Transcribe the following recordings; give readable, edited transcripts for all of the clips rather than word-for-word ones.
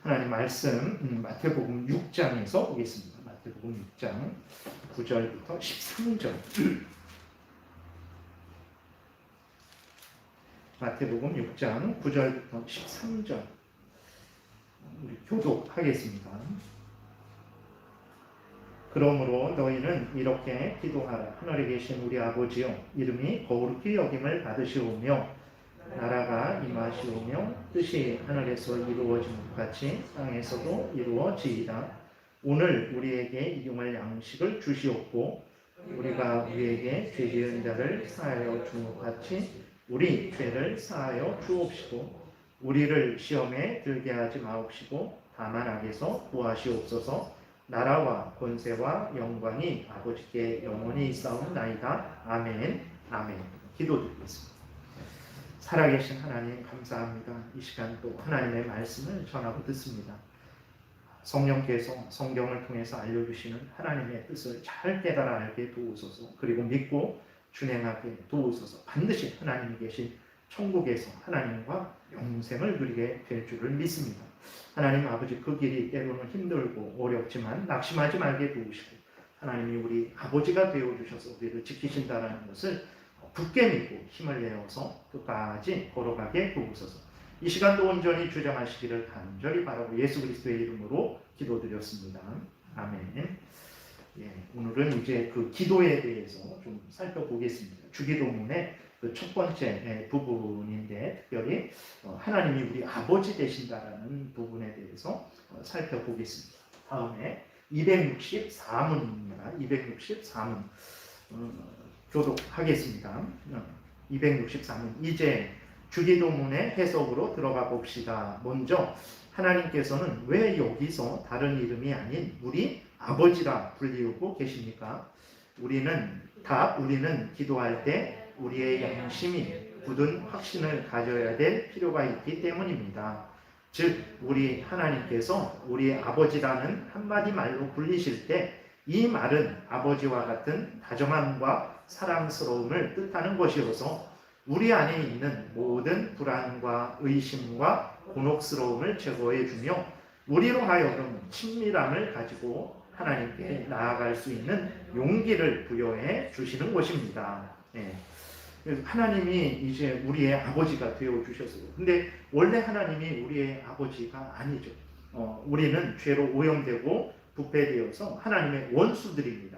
하나님 말씀 마태복음 6장에서 보겠습니다. 마태복음 6장 9절부터 13절. 마태복음 6장 9절부터 13절 우리 교독하겠습니다. 그러므로 너희는 이렇게 기도하라. 하늘에 계신 우리 아버지여, 이름이 거룩히 여김을 받으시오며 나라가 임하시오며 뜻이 하늘에서 이루어진 것 같이 땅에서도 이루어지이다. 오늘 우리에게 일용할 양식을 주시옵고 우리가 우리에게 죄 지은 자를 사하여 준 것 같이 우리 죄를 사하여 주옵시고 우리를 시험에 들게 하지 마옵시고 다만 악에서 구하시옵소서. 나라와 권세와 영광이 아버지께 영원히 있사옵나이다. 아멘. 아멘. 기도드리겠습니다. 살아계신 하나님 감사합니다. 이 시간 또 하나님의 말씀을 전하고 듣습니다. 성령께서 성경을 통해서 알려주시는 하나님의 뜻을 잘 깨달아 알게 도우소서. 그리고 믿고 준행하게 도우소서. 반드시 하나님이 계신 천국에서 하나님과 영생을 누리게 될 줄을 믿습니다. 하나님 아버지, 그 길이 때로는 힘들고 어렵지만 낙심하지 말게 도우시고 하나님이 우리 아버지가 되어주셔서 우리를 지키신다는 것을 굳게 믿고 힘을 내어서 끝까지 걸어가게 도우소서. 이 시간도 온전히 주장하시기를 간절히 바라고 예수 그리스도의 이름으로 기도드렸습니다. 아멘. 오늘은 이제 그 기도에 대해서 좀 살펴보겠습니다. 주기도문의 그 첫 번째 부분인데 특별히 하나님이 우리 아버지 되신다라는 부분에 대해서 살펴보겠습니다. 다음에 264문입니다. 264문 교독하겠습니다. 264문 이제 주기도문의 해석으로 들어가 봅시다. 먼저 하나님께서는 왜 여기서 다른 이름이 아닌 우리 아버지라 불리우고 계십니까? 우리는 기도할 때 우리의 양심이 굳은 확신을 가져야 될 필요가 있기 때문입니다. 즉 우리 하나님께서 우리의 아버지라는 한마디 말로 불리실 때 이 말은 아버지와 같은 다정함과 사랑스러움을 뜻하는 것이어서 우리 안에 있는 모든 불안과 의심과 곤혹스러움을 제거해 주며 우리로 하여금 친밀함을 가지고 하나님께 나아갈 수 있는 용기를 부여해 주시는 것입니다. 하나님이 이제 우리의 아버지가 되어 주셨어요. 근데 원래 하나님이 우리의 아버지가 아니죠. 우리는 죄로 오염되고 부패되어서 하나님의 원수들입니다.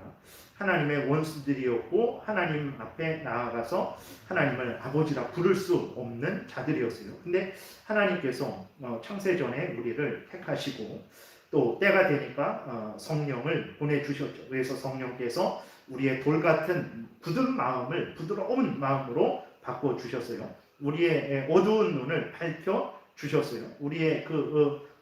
하나님의 원수들이었고 하나님 앞에 나아가서 하나님을 아버지라 부를 수 없는 자들이었어요. 근데 하나님께서 창세전에 우리를 택하시고 또 때가 되니까 성령을 보내주셨죠. 그래서 성령께서 우리의 돌같은 부드러운 마음으로 바꿔주셨어요. 우리의 어두운 눈을 밝혀주셨어요. 우리의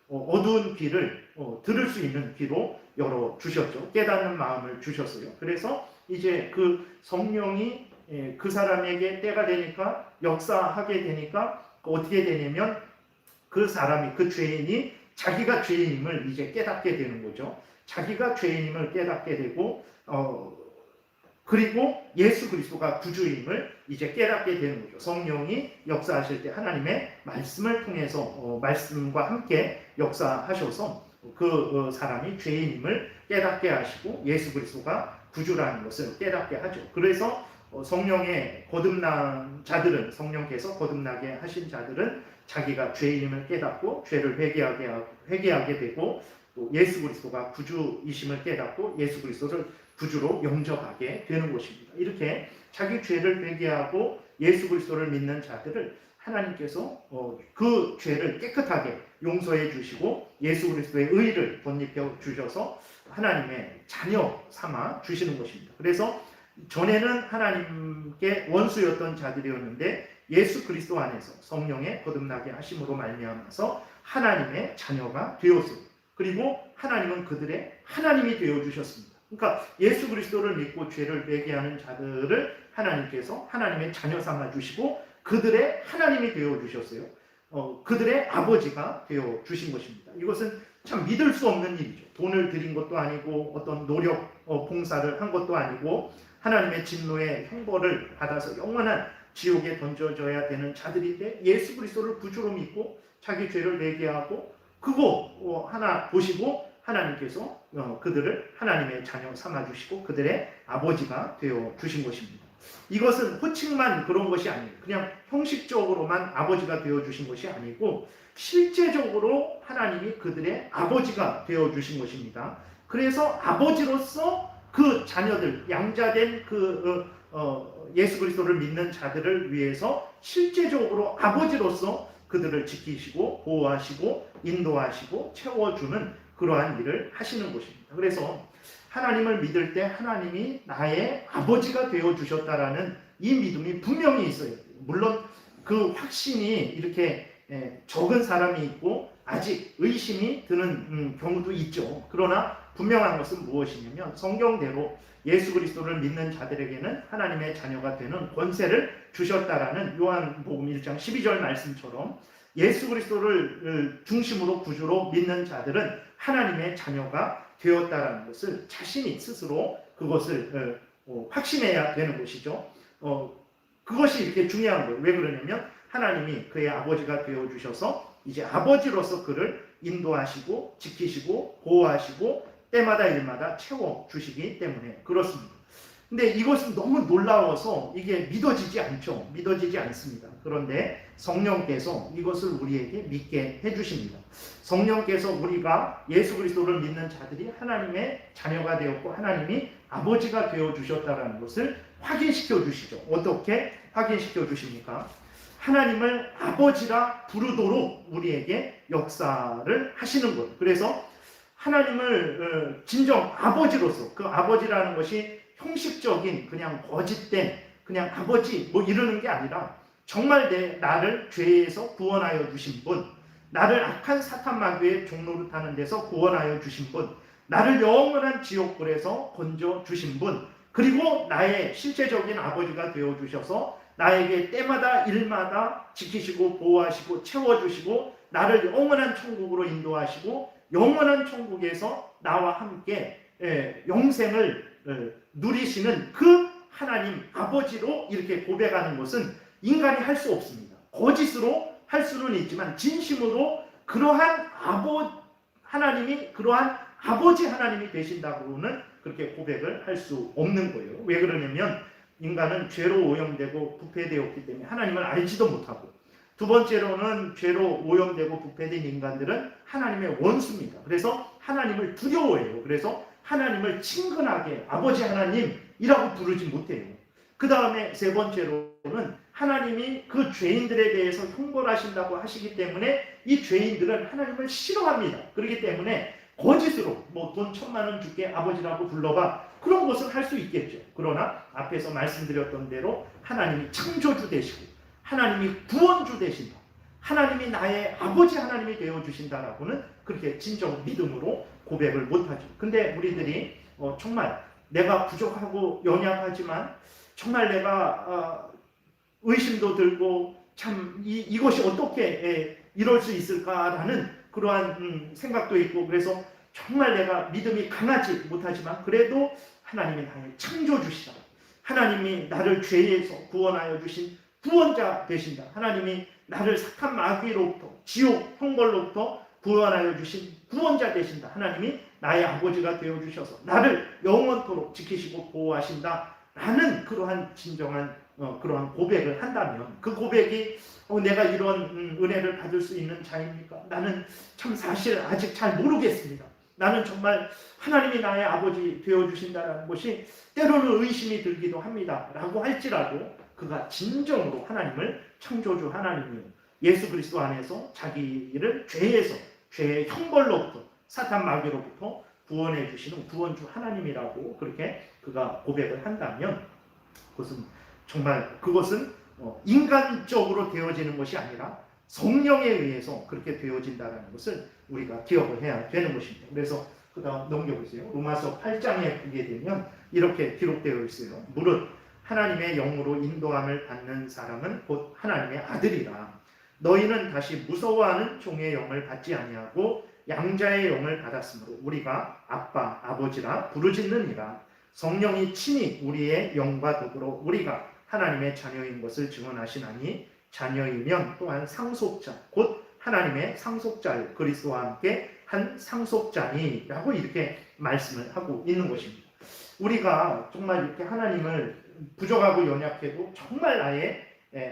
어두운 귀를 들을 수 있는 귀로 열어주셨죠. 깨닫는 마음을 주셨어요. 그래서 이제 그 성령이 그 사람에게 때가 되니까 역사하게 되니까 어떻게 되냐면 그 사람이 그 죄인이 자기가 죄인임을 이제 깨닫게 되는 거죠. 자기가 죄인임을 깨닫게 되고 그리고 예수 그리스도가 구주임을 이제 깨닫게 되는 거죠. 성령이 역사하실 때 하나님의 말씀을 통해서 말씀과 함께 역사하셔서 그 사람이 죄인임을 깨닫게 하시고 예수 그리스도가 구주라는 것을 깨닫게 하죠. 그래서 성령에 거듭난 자들은, 성령께서 거듭나게 하신 자들은 자기가 죄인임을 깨닫고 죄를 회개하게 되고 또 예수 그리스도가 구주이심을 깨닫고 예수 그리스도를 구주로 영접하게 되는 것입니다. 이렇게 자기 죄를 회개하고 예수 그리스도를 믿는 자들을 하나님께서 그 죄를 깨끗하게 용서해 주시고 예수 그리스도의 의를 덧입혀 주셔서 하나님의 자녀 삼아 주시는 것입니다. 그래서 전에는 하나님께 원수였던 자들이었는데 예수 그리스도 안에서 성령의 거듭나게 하심으로 말미암아서 하나님의 자녀가 되었습니다. 그리고 하나님은 그들의 하나님이 되어주셨습니다. 그러니까 예수 그리스도를 믿고 죄를 회개하는 자들을 하나님께서 하나님의 자녀 삼아주시고 그들의 하나님이 되어주셨어요. 그들의 아버지가 되어주신 것입니다. 이것은 참 믿을 수 없는 일이죠. 돈을 들인 것도 아니고 어떤 노력, 봉사를 한 것도 아니고 하나님의 진노의 형벌을 받아서 영원한 지옥에 던져져야 되는 자들인데 예수 그리스도를 구주로 믿고 자기 죄를 회개하고 그거 하나 보시고 하나님께서 그들을 하나님의 자녀 삼아주시고 그들의 아버지가 되어 주신 것입니다. 이것은 호칭만 그런 것이 아니에요. 그냥 형식적으로만 아버지가 되어 주신 것이 아니고 실제적으로 하나님이 그들의 아버지가 되어 주신 것입니다. 그래서 아버지로서 그 자녀들, 양자된 예수 그리스도를 믿는 자들을 위해서 실제적으로 아버지로서 그들을 지키시고 보호하시고 인도하시고 채워주는 그러한 일을 하시는 것입니다. 그래서 하나님을 믿을 때 하나님이 나의 아버지가 되어 주셨다라는 이 믿음이 분명히 있어요. 물론 그 확신이 이렇게 적은 사람이 있고 아직 의심이 드는 경우도 있죠. 그러나 분명한 것은 무엇이냐면 성경대로 예수 그리스도를 믿는 자들에게는 하나님의 자녀가 되는 권세를 주셨다라는 요한복음 1장 12절 말씀처럼 예수 그리스도를 중심으로 구주로 믿는 자들은 하나님의 자녀가 되었다라는 것을 자신이 스스로 그것을 확신해야 되는 것이죠. 그것이 이렇게 중요한 거예요. 왜 그러냐면 하나님이 그의 아버지가 되어주셔서 이제 아버지로서 그를 인도하시고 지키시고 보호하시고 때마다 일마다 채워주시기 때문에 그렇습니다. 근데 이것은 너무 놀라워서 이게 믿어지지 않죠. 믿어지지 않습니다. 그런데 성령께서 이것을 우리에게 믿게 해주십니다. 성령께서 우리가 예수 그리스도를 믿는 자들이 하나님의 자녀가 되었고 하나님이 아버지가 되어주셨다는 것을 확인시켜 주시죠. 어떻게 확인시켜 주십니까? 하나님을 아버지라 부르도록 우리에게 역사를 하시는 거예요. 그래서 하나님을 진정 아버지로서, 그 아버지라는 것이 형식적인 그냥 거짓된 그냥 아버지 뭐 이러는 게 아니라 정말 나를 죄에서 구원하여 주신 분, 나를 악한 사탄 마귀의 종로를 타는 데서 구원하여 주신 분, 나를 영원한 지옥불에서 건져 주신 분, 그리고 나의 실제적인 아버지가 되어 주셔서 나에게 때마다 일마다 지키시고 보호하시고 채워주시고 나를 영원한 천국으로 인도하시고 영원한 천국에서 나와 함께 영생을 누리시는 그 하나님 아버지로 이렇게 고백하는 것은 인간이 할 수 없습니다. 거짓으로 할 수는 있지만 진심으로 그러한 하나님이 그러한 아버지 하나님이 되신다고는 그렇게 고백을 할 수 없는 거예요. 왜 그러냐면 인간은 죄로 오염되고 부패되었기 때문에 하나님을 알지도 못하고, 두 번째로는 죄로 오염되고 부패된 인간들은 하나님의 원수입니다. 그래서 하나님을 두려워해요. 그래서 하나님을 친근하게 아버지 하나님이라고 부르지 못해요. 그 다음에 세 번째로는 하나님이 그 죄인들에 대해서 형벌하신다고 하시기 때문에 이 죄인들은 하나님을 싫어합니다. 그렇기 때문에 거짓으로 뭐 돈 1,000,000원 줄게 아버지라고 불러봐, 그런 것은 할 수 있겠죠. 그러나 앞에서 말씀드렸던 대로 하나님이 창조주 되시고 하나님이 구원주 되신다, 하나님이 나의 아버지 하나님이 되어주신다라고는 그렇게 진정 믿음으로 고백을 못하죠. 근데 우리들이 정말 내가 부족하고 연약하지만 정말 내가 의심도 들고 참 이것이 어떻게 이럴 수 있을까라는 그러한 생각도 있고, 그래서 정말 내가 믿음이 강하지 못하지만 그래도 하나님이 나의 창조주시다, 하나님이 나를 죄에서 구원하여 주신 구원자 되신다, 하나님이 나를 사탄 마귀로부터 지옥 형벌로부터 구원하여 주신 구원자 되신다, 하나님이 나의 아버지가 되어주셔서 나를 영원토록 지키시고 보호하신다 라는 그러한 진정한 그러한 고백을 한다면, 그 고백이 내가 이런 은혜를 받을 수 있는 자입니까? 나는 참 사실 아직 잘 모르겠습니다. 나는 정말 하나님이 나의 아버지 되어주신다는 것이 때로는 의심이 들기도 합니다 라고 할지라도 그가 진정으로 하나님을 창조주 하나님이요, 예수 그리스도 안에서 자기를 죄의 형벌로부터 사탄 마귀로부터 구원해 주시는 구원주 하나님이라고 그렇게 그가 고백을 한다면 그것은 인간적으로 되어지는 것이 아니라 성령에 의해서 그렇게 되어진다는 것을 우리가 기억을 해야 되는 것입니다. 그래서 그 다음 넘겨보세요. 로마서 8장에 보게 되면 이렇게 기록되어 있어요. 무릇 하나님의 영으로 인도함을 받는 사람은 곧 하나님의 아들이라. 너희는 다시 무서워하는 종의 영을 받지 아니하고 양자의 영을 받았으므로 우리가 아빠, 아버지라 부르짖느니라. 성령이 친히 우리의 영과 더불어 우리가 하나님의 자녀인 것을 증언하시나니 자녀이면 또한 상속자 곧 하나님의 상속자요 그리스도와 함께 한 상속자니라고 이렇게 말씀을 하고 있는 것입니다. 우리가 정말 이렇게 하나님을 부족하고 연약해도 정말 나의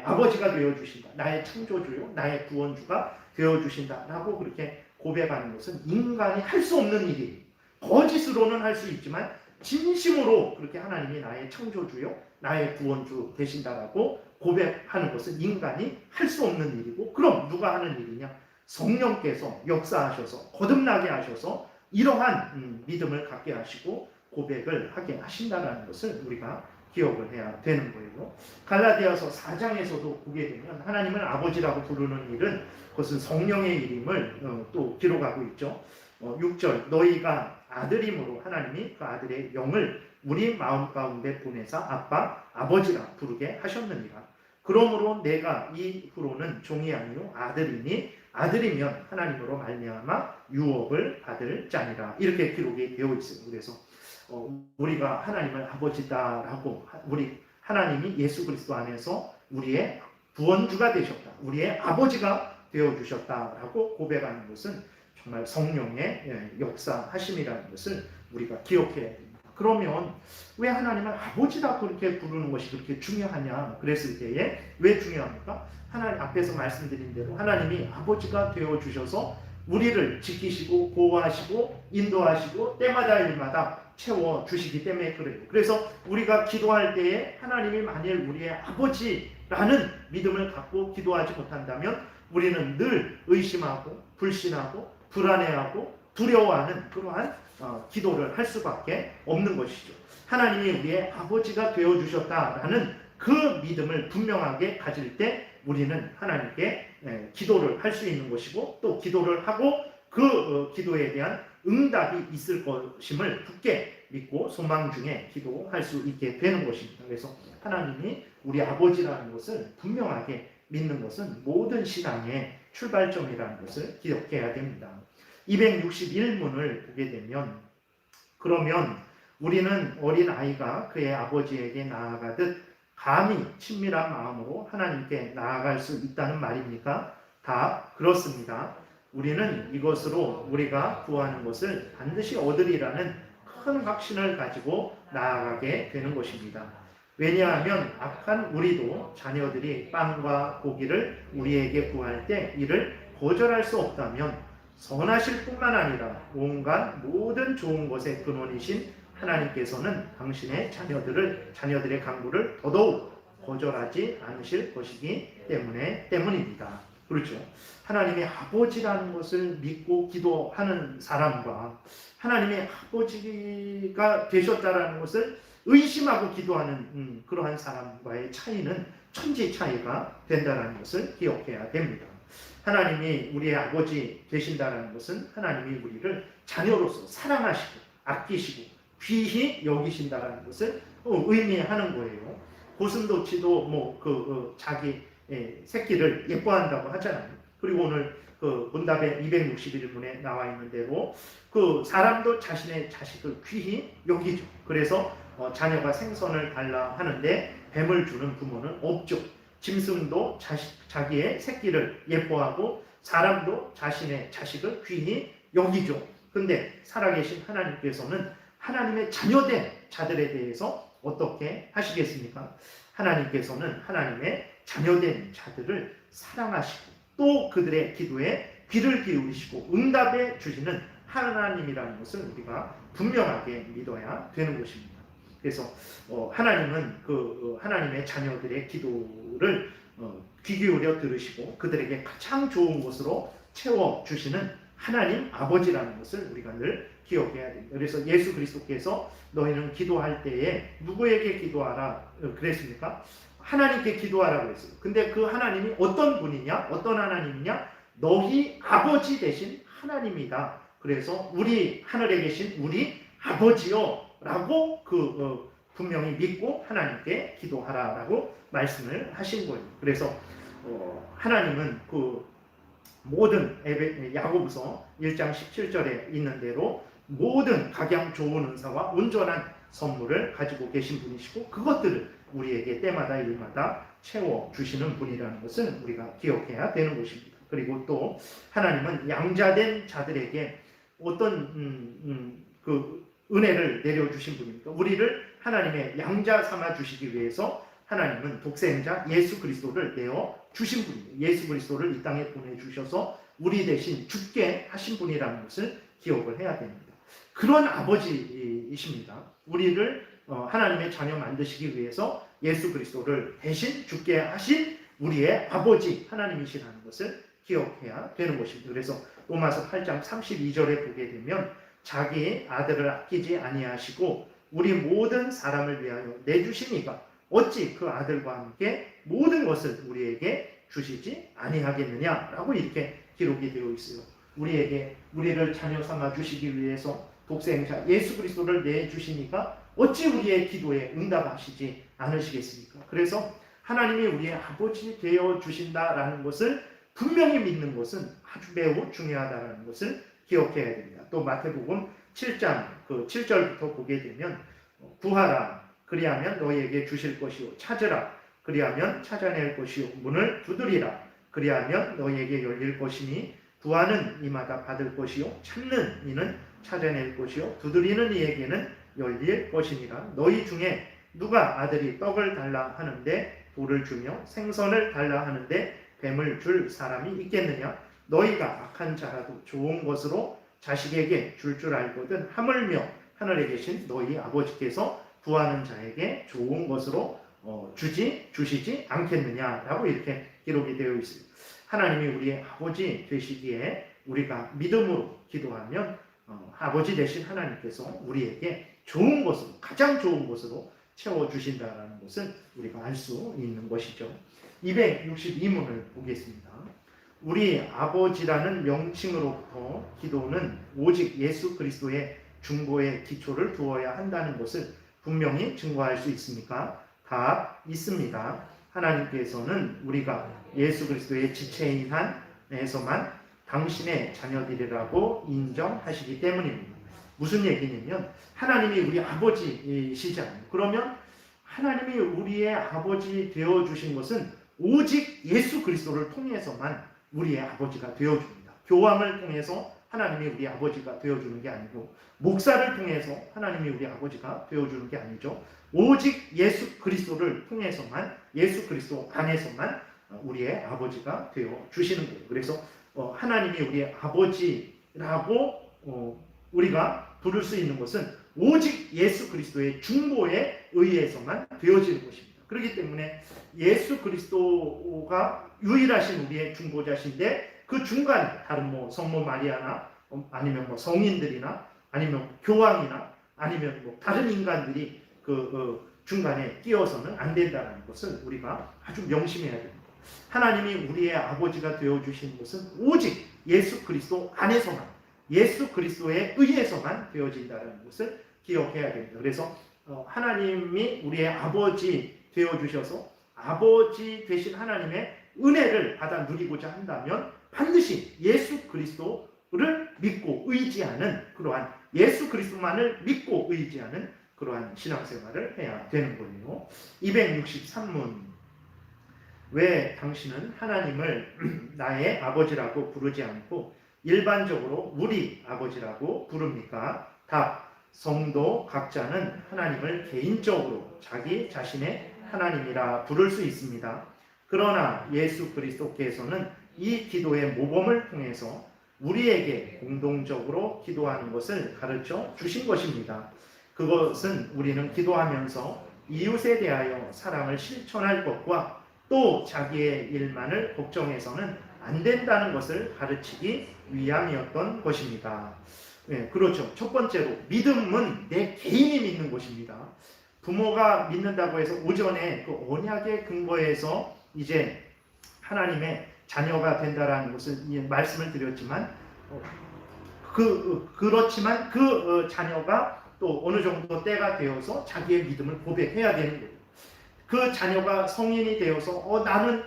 아버지가 되어주신다. 나의 창조주요, 나의 구원주가 되어주신다라고 그렇게 고백하는 것은 인간이 할 수 없는 일이에요. 거짓으로는 할 수 있지만 진심으로 그렇게 하나님이 나의 창조주요, 나의 구원주 되신다라고 고백하는 것은 인간이 할 수 없는 일이고, 그럼 누가 하는 일이냐? 성령께서 역사하셔서 거듭나게 하셔서 이러한 믿음을 갖게 하시고 고백을 하게 하신다는 것을 우리가 기억을 해야 되는 거예요. 갈라디아서 4장에서도 보게 되면 하나님을 아버지라고 부르는 일은 그것은 성령의 일임을 또 기록하고 있죠. 6절 너희가 아들임으로 하나님이 그 아들의 영을 우리 마음 가운데 보내사 아빠 아버지라 부르게 하셨느니라. 그러므로 내가 이후로는 종이 아니요 아들이니 아들이면 하나님으로 말미암아 유업을 받을 자니라. 이렇게 기록이 되어 있어요. 그래서 우리가 하나님을 아버지다라고, 우리 하나님이 예수 그리스도 안에서 우리의 구원주가 되셨다, 우리의 아버지가 되어주셨다라고 고백하는 것은 정말 성령의 역사하심이라는 것을 우리가 기억해야 됩니다. 그러면 왜 하나님을 아버지다 그렇게 부르는 것이 그렇게 중요하냐 그랬을 때에 왜 중요합니까? 하나님 앞에서 말씀드린 대로 하나님이 아버지가 되어주셔서 우리를 지키시고 보호하시고 인도하시고 때마다 일마다 채워주시기 때문에 그래요. 그래서 우리가 기도할 때에 하나님이 만일 우리의 아버지라는 믿음을 갖고 기도하지 못한다면 우리는 늘 의심하고 불신하고 불안해하고 두려워하는 그러한 기도를 할 수밖에 없는 것이죠. 하나님이 우리의 아버지가 되어주셨다라는 그 믿음을 분명하게 가질 때 우리는 하나님께 기도를 할 수 있는 것이고, 또 기도를 하고 그 기도에 대한 응답이 있을 것임을 굳게 믿고 소망 중에 기도할 수 있게 되는 것입니다. 그래서 하나님이 우리 아버지라는 것을 분명하게 믿는 것은 모든 신앙의 출발점이라는 것을 기억해야 됩니다. 261문을 보게 되면, 그러면 우리는 어린 아이가 그의 아버지에게 나아가듯 감히 친밀한 마음으로 하나님께 나아갈 수 있다는 말입니까? 다 그렇습니다. 우리는 이것으로 우리가 구하는 것을 반드시 얻으리라는 큰 확신을 가지고 나아가게 되는 것입니다. 왜냐하면 악한 우리도 자녀들이 빵과 고기를 우리에게 구할 때 이를 거절할 수 없다면 선하실 뿐만 아니라 온갖 모든 좋은 것의 근원이신 하나님께서는 당신의 자녀들의 간구를 더더욱 거절하지 않으실 것이기 때문입니다. 그렇죠. 하나님의 아버지라는 것을 믿고 기도하는 사람과 하나님의 아버지가 되셨다라는 것을 의심하고 기도하는 그러한 사람과의 차이는 천지 차이가 된다는 것을 기억해야 됩니다. 하나님이 우리의 아버지 되신다는 것은 하나님이 우리를 자녀로서 사랑하시고 아끼시고 귀히 여기신다는 것을 의미하는 거예요. 고슴도치도 자기 새끼를 예뻐한다고 하잖아요. 그리고 오늘 그 문답의 261문에 나와 있는 대로 그 사람도 자신의 자식을 귀히 여기죠. 그래서 자녀가 생선을 달라 하는데 뱀을 주는 부모는 없죠. 짐승도 자기의 새끼를 예뻐하고 사람도 자신의 자식을 귀히 여기죠. 근데 살아계신 하나님께서는 하나님의 자녀된 자들에 대해서 어떻게 하시겠습니까? 하나님께서는 하나님의 자녀된 자들을 사랑하시고 또 그들의 기도에 귀를 기울이시고 응답해 주시는 하나님이라는 것을 우리가 분명하게 믿어야 되는 것입니다. 그래서 하나님은 하나님의 자녀들의 기도를 귀 기울여 들으시고 그들에게 가장 좋은 것으로 채워주시는 하나님 아버지라는 것을 우리가 늘 기억해야 됩니다. 그래서 예수 그리스도께서 너희는 기도할 때에 누구에게 기도하라 그랬습니까? 하나님께 기도하라고 했어요. 근데 그 하나님이 어떤 분이냐? 어떤 하나님이냐? 너희 아버지 되신 하나님이다. 그래서 우리 하늘에 계신 우리 아버지요 라고 분명히 믿고 하나님께 기도하라라고 말씀을 하신 거예요. 그래서 하나님은 모든 야고보서 1장 17절에 있는 대로 모든 각양 좋은 은사와 온전한 선물을 가지고 계신 분이시고 그것들을 우리에게 때마다 일마다 채워주시는 분이라는 것을 우리가 기억해야 되는 것입니다. 그리고 또 하나님은 양자된 자들에게 어떤 그 은혜를 내려주신 분입니까? 우리를 하나님의 양자 삼아 주시기 위해서 하나님은 독생자 예수 그리스도를 내어 주신 분입니다. 예수 그리스도를 이 땅에 보내주셔서 우리 대신 죽게 하신 분이라는 것을 기억을 해야 됩니다. 그런 아버지이십니다. 우리를 하나님의 자녀 만드시기 위해서 예수 그리스도를 대신 죽게 하신 우리의 아버지 하나님이시라는 것을 기억해야 되는 것입니다. 그래서 로마서 8장 32절에 보게 되면 자기 아들을 아끼지 아니하시고 우리 모든 사람을 위하여 내주시니가 어찌 그 아들과 함께 모든 것을 우리에게 주시지 아니하겠느냐라고 이렇게 기록이 되어 있어요. 우리를 자녀 삼아 주시기 위해서 독생자 예수 그리스도를 내주시니까 어찌 우리의 기도에 응답하시지 않으시겠습니까? 그래서 하나님이 우리의 아버지 되어 주신다라는 것을 분명히 믿는 것은 아주 매우 중요하다는 것을 기억해야 됩니다. 또 마태복음 7장 7절부터 보게 되면 구하라 그리하면 너희에게 주실 것이요 찾으라 그리하면 찾아낼 것이요 문을 두드리라 그리하면 너희에게 열릴 것이니 구하는 이마다 받을 것이요 찾는 이는 찾아낼 것이요 두드리는 이에게는 열릴 것이니라. 너희 중에 누가 아들이 떡을 달라 하는데 돌을 주며 생선을 달라 하는데 뱀을 줄 사람이 있겠느냐? 너희가 악한 자라도 좋은 것으로 자식에게 줄 알거든 하물며 하늘에 계신 너희 아버지께서 구하는 자에게 좋은 것으로 주시지 않겠느냐라고 이렇게 기록이 되어 있습니다. 하나님이 우리의 아버지 되시기에 우리가 믿음으로 기도하면 아버지 되신 하나님께서 우리에게 좋은 것으로 가장 좋은 것으로 채워주신다는 것을 우리가 알 수 있는 것이죠. 262문을 보겠습니다. 우리 아버지라는 명칭으로부터 기도는 오직 예수 그리스도의 중보의 기초를 두어야 한다는 것을 분명히 증거할 수 있습니까? 답 있습니다. 하나님께서는 우리가 예수 그리스도의 지체인 한에서만 당신의 자녀들이라고 인정하시기 때문입니다. 무슨 얘기냐면 하나님이 우리 아버지시잖아요. 그러면 하나님이 우리의 아버지 되어주신 것은 오직 예수 그리스도를 통해서만 우리의 아버지가 되어줍니다. 교황을 통해서 하나님이 우리 아버지가 되어주는 게 아니고 목사를 통해서 하나님이 우리 아버지가 되어주는 게 아니죠. 오직 예수 그리스도를 통해서만 예수 그리스도 안에서만 우리의 아버지가 되어주시는 거예요. 그래서 하나님이 우리의 아버지라고 우리가 부를 수 있는 것은 오직 예수 그리스도의 중보에 의해서만 되어지는 것입니다. 그렇기 때문에 예수 그리스도가 유일하신 우리의 중보자신데 그 중간에 다른 성모 마리아나 아니면 성인들이나 아니면 교황이나 아니면 다른 인간들이 그 중간에 끼어서는 안 된다는 것을 우리가 아주 명심해야 됩니다. 하나님이 우리의 아버지가 되어주신 것은 오직 예수 그리스도 안에서만 예수 그리스도에 의해서만 되어진다는 것을 기억해야 됩니다. 그래서 하나님이 우리의 아버지 되어주셔서 아버지 되신 하나님의 은혜를 받아 누리고자 한다면 반드시 예수 그리스도를 믿고 의지하는 그러한 예수 그리스도만을 믿고 의지하는 그러한 신앙생활을 해야 되는 거예요. 263문 왜 당신은 하나님을 나의 아버지라고 부르지 않고 일반적으로 우리 아버지라고 부릅니까? 답. 성도 각자는 하나님을 개인적으로 자기 자신의 하나님이라 부를 수 있습니다. 그러나 예수 그리스도께서는 이 기도의 모범을 통해서 우리에게 공동적으로 기도하는 것을 가르쳐 주신 것입니다. 그것은 우리는 기도하면서 이웃에 대하여 사랑을 실천할 것과 또 자기의 일만을 걱정해서는 안 된다는 것을 가르치기 위함이었던 것입니다. 네, 그렇죠. 첫 번째로 믿음은 내 개인이 믿는 것입니다. 부모가 믿는다고 해서 오전에 그 언약의 근거에서 이제 하나님의 자녀가 된다라는 것을 말씀을 드렸지만 그렇지만 그 자녀가 또 어느 정도 때가 되어서 자기의 믿음을 고백해야 되는 거예요. 그 자녀가 성인이 되어서 나는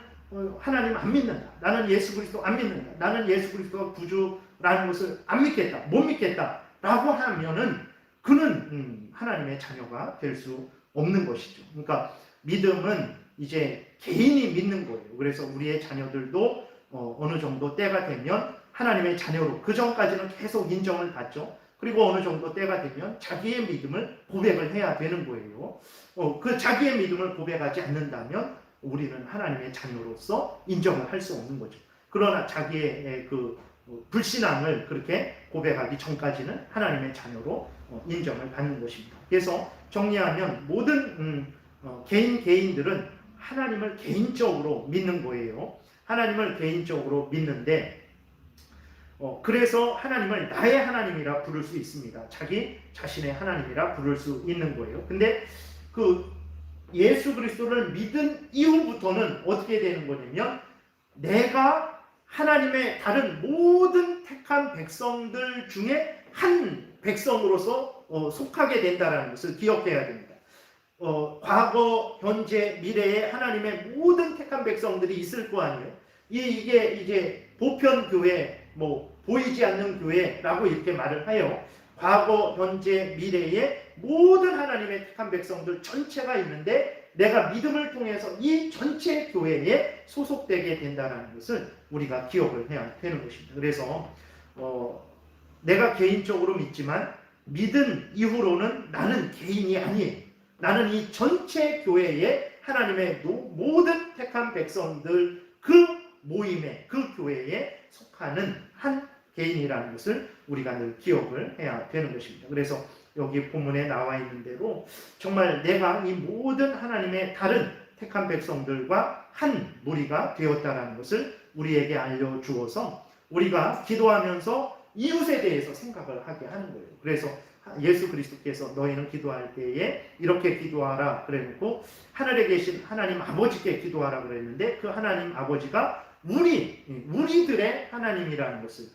하나님 안 믿는다. 나는 예수 그리스도 안 믿는다. 나는 예수 그리스도가 구주라는 것을 안 믿겠다. 못 믿겠다. 라고 하면은 그는 하나님의 자녀가 될 수 없는 것이죠. 그러니까 믿음은 이제 개인이 믿는 거예요. 그래서 우리의 자녀들도 어느 정도 때가 되면 하나님의 자녀로, 그 전까지는 계속 인정을 받죠. 그리고 어느 정도 때가 되면 자기의 믿음을 고백을 해야 되는 거예요. 그 자기의 믿음을 고백하지 않는다면 우리는 하나님의 자녀로서 인정을 할 수 없는 거죠. 그러나 자기의 그 불신앙을 그렇게 고백하기 전까지는 하나님의 자녀로 인정을 받는 것입니다. 그래서 정리하면 모든 개인들은 하나님을 개인적으로 믿는 거예요. 하나님을 개인적으로 믿는데 그래서 하나님을 나의 하나님이라 부를 수 있습니다. 자기 자신의 하나님이라 부를 수 있는 거예요. 근데 그 예수 그리스도를 믿은 이후부터는 어떻게 되는 거냐면 내가 하나님의 다른 모든 택한 백성들 중에 한 백성으로서 속하게 된다는 것을 기억해야 됩니다. 과거, 현재, 미래에 하나님의 모든 택한 백성들이 있을 거 아니에요. 이게 이제 보편교회, 보이지 않는 교회라고 이렇게 말을 해요. 과거, 현재, 미래에 모든 하나님의 택한 백성들 전체가 있는데 내가 믿음을 통해서 이 전체 교회에 소속되게 된다는 것을 우리가 기억을 해야 되는 것입니다. 그래서 내가 개인적으로 믿지만 믿은 이후로는 나는 개인이 아니에요. 나는 이 전체 교회에 하나님의 모든 택한 백성들 그 모임에, 그 교회에 속하는 한 개인이라는 것을 우리가 늘 기억을 해야 되는 것입니다. 그래서 여기 본문에 나와 있는 대로 정말 내가 이 모든 하나님의 다른 택한 백성들과 한 무리가 되었다는 것을 우리에게 알려주어서 우리가 기도하면서 이웃에 대해서 생각을 하게 하는 거예요. 그래서 예수 그리스도께서 너희는 기도할 때에 이렇게 기도하라 그래놓고 하늘에 계신 하나님 아버지께 기도하라 그랬는데 그 하나님 아버지가 우리들의 하나님이라는 것을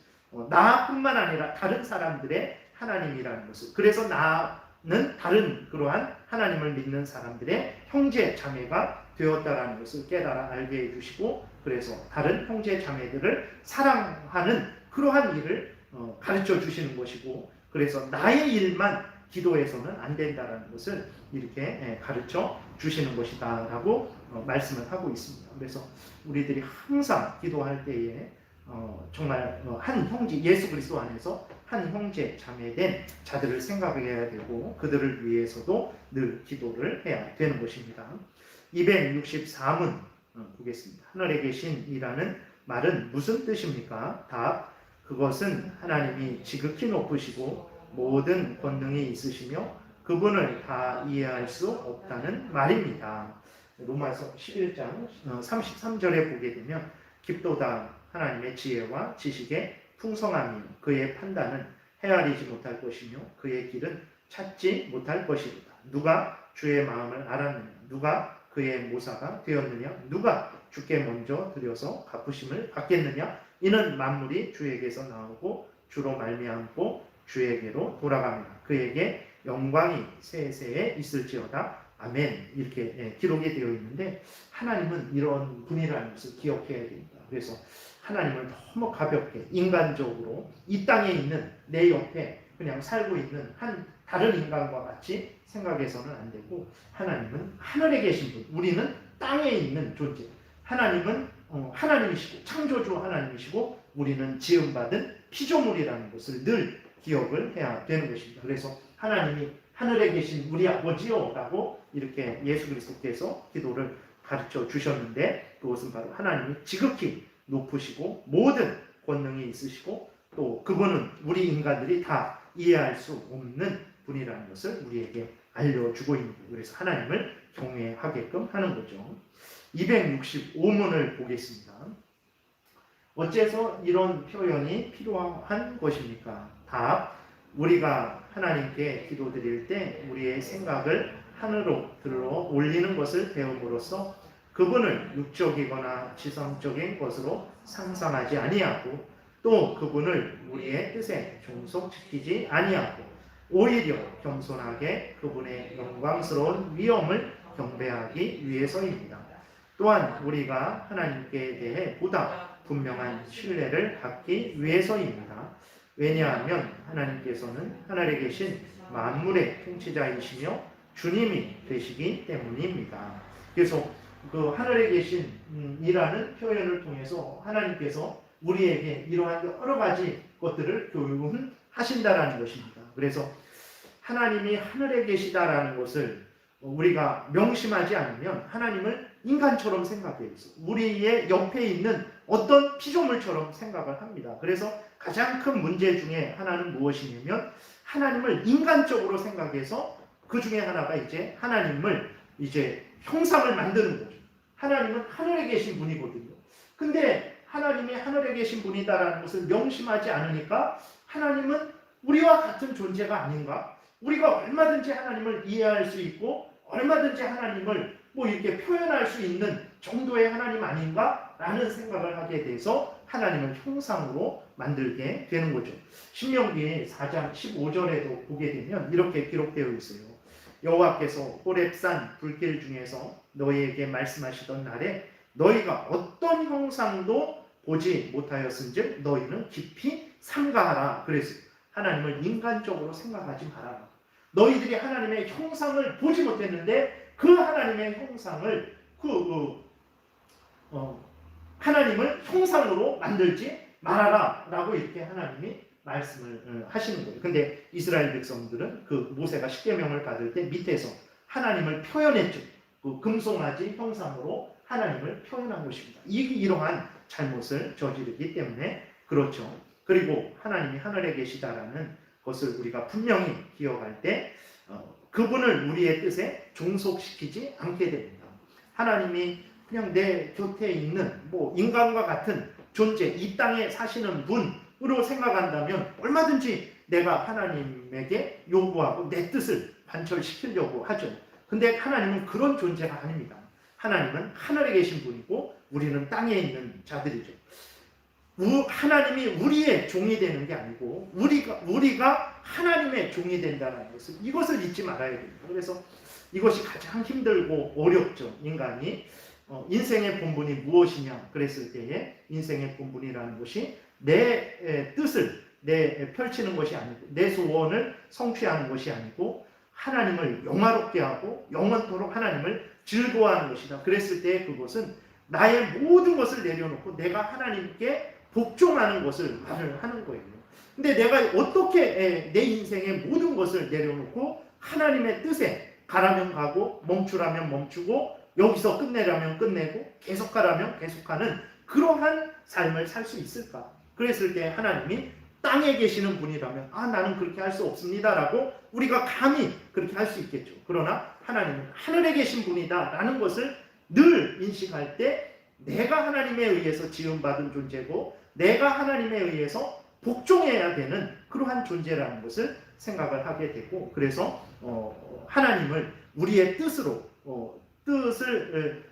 나뿐만 아니라 다른 사람들의 하나님이라는 것을, 그래서 나는 다른 그러한 하나님을 믿는 사람들의 형제 자매가 되었다라는 것을 깨달아 알게 해주시고 그래서 다른 형제 자매들을 사랑하는 그러한 일을 가르쳐 주시는 것이고 그래서 나의 일만 기도해서는 안 된다라는 것을 이렇게 가르쳐 주시는 것이다 라고 말씀을 하고 있습니다. 그래서 우리들이 항상 기도할 때에 정말 한 형제, 예수 그리스도 안에서 한 형제 자매된 자들을 생각해야 되고 그들을 위해서도 늘 기도를 해야 되는 것입니다. 263문 보겠습니다. 하늘에 계신 이라는 말은 무슨 뜻입니까? 답. 그것은 하나님이 지극히 높으시고 모든 권능이 있으시며 그분을 다 이해할 수 없다는 말입니다. 로마서 11장 33절에 보게 되면 깊도다 하나님의 지혜와 지식의 풍성함이요 그의 판단은 헤아리지 못할 것이며 그의 길은 찾지 못할 것이로다. 누가 주의 마음을 알았느냐? 누가 그의 모사가 되었느냐? 누가 주께 먼저 드려서 갚으심을 받겠느냐? 이는 만물이 주에게서 나오고 주로 말미암고 주에게로 돌아갑니다. 그에게 영광이 세세에 있을지어다. 아멘. 이렇게 기록이 되어 있는데 하나님은 이런 분이라는 것을 기억해야 됩니다. 그래서 하나님을 너무 가볍게 인간적으로 이 땅에 있는 내 옆에 그냥 살고 있는 한 다른 인간과 같이 생각해서는 안 되고 하나님은 하늘에 계신 분, 우리는 땅에 있는 존재. 하나님은 하나님이시고 창조주 하나님이시고 우리는 지음받은 피조물이라는 것을 늘 기억을 해야 되는 것입니다. 그래서 하나님이 하늘에 계신 우리 아버지요 라고 이렇게 예수 그리스도께서 기도를 가르쳐 주셨는데 그것은 바로 하나님이 지극히 높으시고 모든 권능이 있으시고 또 그분은 우리 인간들이 다 이해할 수 없는 분이라는 것을 우리에게 알려주고 있는 거예요. 그래서 하나님을 경외하게끔 하는 거죠. 265문을 보겠습니다. 어째서 이런 표현이 필요한 것입니까? 답. 우리가 하나님께 기도드릴 때 우리의 생각을 하늘로 들어 올리는 것을 배움으로써 그분을 육적이거나 지성적인 것으로 상상하지 아니하고 또 그분을 우리의 뜻에 종속시키지 아니하고 오히려 겸손하게 그분의 영광스러운 위엄을 경배하기 위해서입니다. 또한 우리가 하나님께 대해 보다 분명한 신뢰를 갖기 위해서입니다. 왜냐하면 하나님께서는 하늘에 계신 만물의 통치자이시며 주님이 되시기 때문입니다. 그래서 그 하늘에 계신 이라는 표현을 통해서 하나님께서 우리에게 이러한 여러 가지 것들을 교육하신다라는 것입니다. 그래서 하나님이 하늘에 계시다라는 것을 우리가 명심하지 않으면 하나님을 인간처럼 생각해요. 우리의 옆에 있는 어떤 피조물처럼 생각을 합니다. 그래서 가장 큰 문제 중에 하나는 무엇이냐면 하나님을 인간적으로 생각해서 그 중에 하나가 이제 하나님을 이제 형상을 만드는 거죠. 하나님은 하늘에 계신 분이거든요. 근데 하나님이 하늘에 계신 분이다라는 것을 명심하지 않으니까 하나님은 우리와 같은 존재가 아닌가? 우리가 얼마든지 하나님을 이해할 수 있고 얼마든지 하나님을 뭐 이렇게 표현할 수 있는 정도의 하나님 아닌가? 라는 생각을 하게 돼서 하나님을 형상으로 만들게 되는 거죠. 신명기 4장 15절에도 보게 되면 이렇게 기록되어 있어요. 여호와께서 호렙산 불길 중에서 너희에게 말씀하시던 날에 너희가 어떤 형상도 보지 못하였은즉 너희는 깊이 삼가하라. 그래서 하나님을 인간적으로 생각하지 말아라. 너희들이 하나님의 형상을 보지 못했는데 그 하나님의 형상을 하나님을 형상으로 만들지 말아라 라고 이렇게 하나님이 말씀을 하시는 거예요. 근데 이스라엘 백성들은 그 모세가 십계명을 받을 때 밑에서 하나님을 표현했죠. 그 금송아지 형상으로 하나님을 표현한 것입니다. 이러한 잘못을 저지르기 때문에 그렇죠. 그리고 하나님이 하늘에 계시다라는 것을 우리가 분명히 기억할 때 그분을 우리의 뜻에 종속시키지 않게 됩니다. 하나님이 그냥 내 곁에 있는 뭐 인간과 같은 존재, 이 땅에 사시는 분으로 생각한다면 얼마든지 내가 하나님에게 요구하고 내 뜻을 관철시키려고 하죠. 근데 하나님은 그런 존재가 아닙니다. 하나님은 하늘에 계신 분이고 우리는 땅에 있는 자들이죠. 하나님이 우리의 종이 되는 게 아니고 우리가 하나님의 종이 된다는 것을 이것을 잊지 말아야 됩니다. 그래서 이것이 가장 힘들고 어렵죠. 인간이 인생의 본분이 무엇이냐 그랬을 때에 인생의 본분이라는 것이 내 뜻을 펼치는 것이 아니고 내 소원을 성취하는 것이 아니고 하나님을 영화롭게 하고 영원토록 하나님을 즐거워하는 것이다. 그랬을 때 그것은 나의 모든 것을 내려놓고 내가 하나님께 복종하는 것을 말을 하는 거예요. 근데 내가 어떻게 내 인생의 모든 것을 내려놓고 하나님의 뜻에 가라면 가고 멈추라면 멈추고 여기서 끝내라면 끝내고 계속 가라면 계속하는 그러한 삶을 살 수 있을까? 그랬을 때 하나님이 땅에 계시는 분이라면 나는 그렇게 할 수 없습니다 라고 우리가 감히 그렇게 할 수 있겠죠. 그러나 하나님은 하늘에 계신 분이다 라는 것을 늘 인식할 때 내가 하나님에 의해서 지음받은 존재고 내가 하나님에 의해서 복종해야 되는 그러한 존재라는 것을 생각을 하게 되고 그래서 하나님을 우리의 뜻으로 뜻을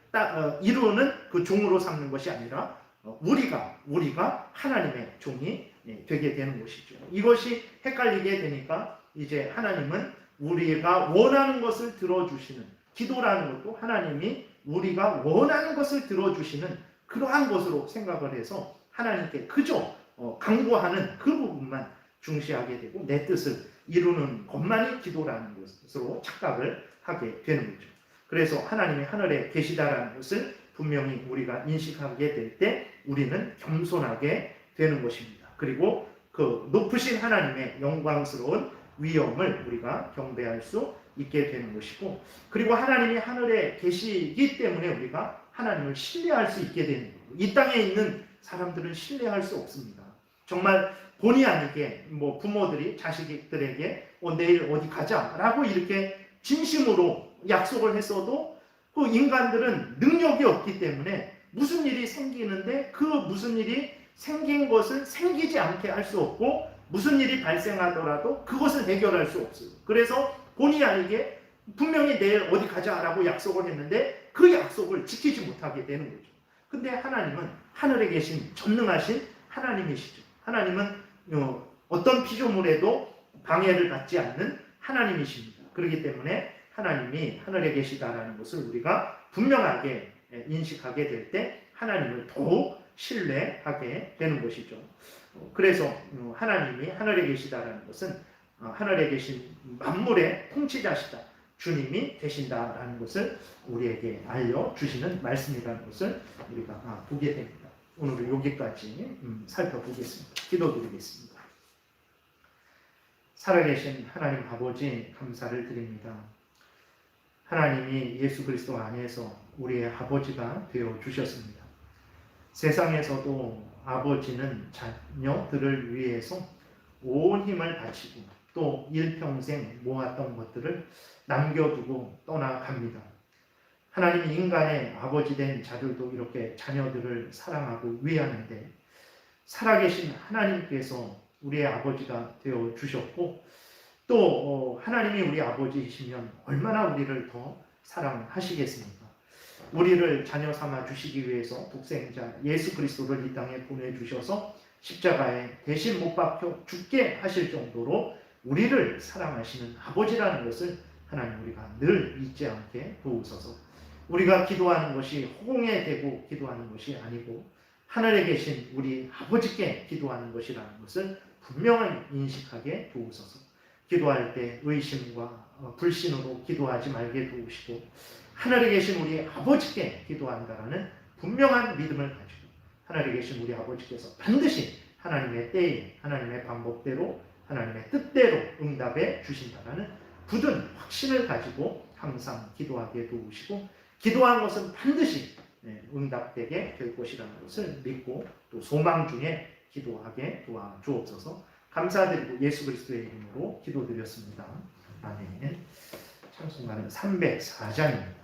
이루는 그 종으로 삼는 것이 아니라 우리가 하나님의 종이 되게 되는 것이죠. 이것이 헷갈리게 되니까 이제 하나님은 우리가 원하는 것을 들어주시는 기도라는 것도 하나님이 우리가 원하는 것을 들어주시는 그러한 것으로 생각을 해서 하나님께 그저 강구하는 그 부분만 중시하게 되고 내 뜻을 이루는 것만이 기도라는 것으로 착각을 하게 되는 거죠. 그래서 하나님이 하늘에 계시다라는 것을 분명히 우리가 인식하게 될 때 우리는 겸손하게 되는 것입니다. 그리고 그 높으신 하나님의 영광스러운 위엄을 우리가 경배할 수 있게 되는 것이고 그리고 하나님이 하늘에 계시기 때문에 우리가 하나님을 신뢰할 수 있게 되는 거예요. 이 땅에 있는 사람들은 신뢰할 수 없습니다. 정말 본의 아니게 뭐 부모들이 자식들에게 내일 어디 가자라고 이렇게 진심으로 약속을 했어도 그 인간들은 능력이 없기 때문에 무슨 일이 생기는데 그 무슨 일이 생긴 것을 생기지 않게 할 수 없고 무슨 일이 발생하더라도 그것을 해결할 수 없어요. 그래서 본의 아니게 분명히 내일 어디 가자라고 약속을 했는데 그 약속을 지키지 못하게 되는 거죠. 근데 하나님은 하늘에 계신 전능하신 하나님이시죠. 하나님은 어떤 피조물에도 방해를 받지 않는 하나님이십니다. 그렇기 때문에 하나님이 하늘에 계시다라는 것을 우리가 분명하게 인식하게 될 때 하나님을 더욱 신뢰하게 되는 것이죠. 그래서 하나님이 하늘에 계시다라는 것은 하늘에 계신 만물의 통치자시다, 주님이 되신다라는 것을 우리에게 알려주시는 말씀이라는 것을 우리가 보게 됩니다. 오늘은 여기까지 살펴보겠습니다. 기도드리겠습니다. 살아계신 하나님 아버지 감사를 드립니다. 하나님이 예수 그리스도 안에서 우리의 아버지가 되어 주셨습니다. 세상에서도 아버지는 자녀들을 위해서 온 힘을 바치고 또 일평생 모았던 것들을 남겨두고 떠나갑니다. 하나님이 인간의 아버지 된 자들도 이렇게 자녀들을 사랑하고 위하는데 살아계신 하나님께서 우리의 아버지가 되어 주셨고 또 하나님이 우리 아버지이시면 얼마나 우리를 더 사랑하시겠습니까? 우리를 자녀 삼아 주시기 위해서 독생자 예수 그리스도를 이 땅에 보내주셔서 십자가에 대신 못 박혀 죽게 하실 정도로 우리를 사랑하시는 아버지라는 것을 하나님 우리가 늘 잊지 않게 도우소서. 우리가 기도하는 것이 허공에 대고 기도하는 것이 아니고 하늘에 계신 우리 아버지께 기도하는 것이라는 것을 분명히 인식하게 도우소서. 기도할 때 의심과 불신으로 기도하지 말게 도우시고 하늘에 계신 우리 아버지께 기도한다라는 분명한 믿음을 가지고 하늘에 계신 우리 아버지께서 반드시 하나님의 때에 하나님의 방법대로 하나님의 뜻대로 응답해 주신다라는 굳은 확신을 가지고 항상 기도하게 도우시고 기도한 것은 반드시 응답되게 될 것이라는 것을 믿고 또 소망 중에 기도하게 도와주옵소서. 감사드리고 예수 그리스도의 이름으로 기도드렸습니다. 아멘. 찬송가는 304장입니다.